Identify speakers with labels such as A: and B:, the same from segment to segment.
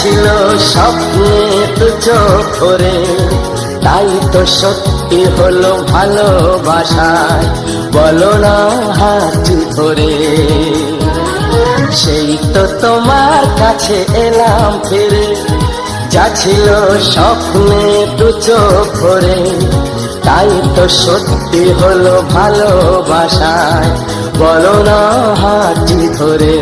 A: ছিল স্বপ্নে তো চোখ ভরে, তাই তো সত্যি হলো ভালোবাসায়, বলো না হাত ধরে। সেই তো তোমার কাছে এলাম ফিরে, যা ছিল স্বপ্নে তো চোখ ভরে, তাই তো সত্যি হলো ভালোবাসায়, বলো না হাত ধরে।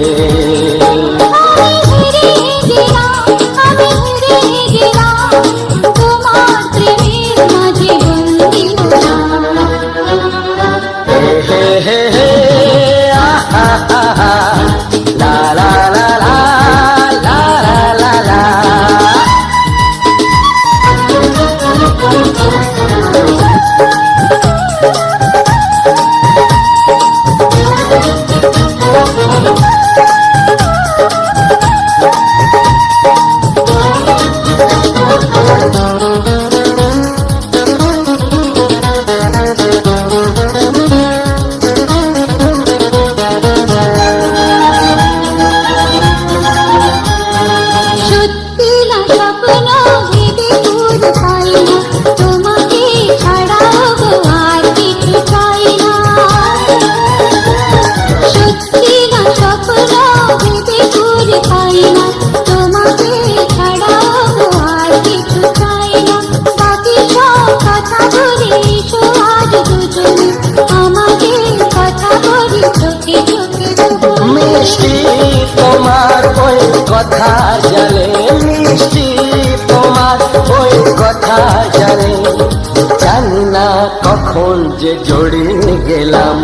A: মিষ্টি তোমার ওই কথা জানে, মিষ্টি তোমার ওই কথা জানে, জানি না কখন যে জড়িয়ে গেলাম।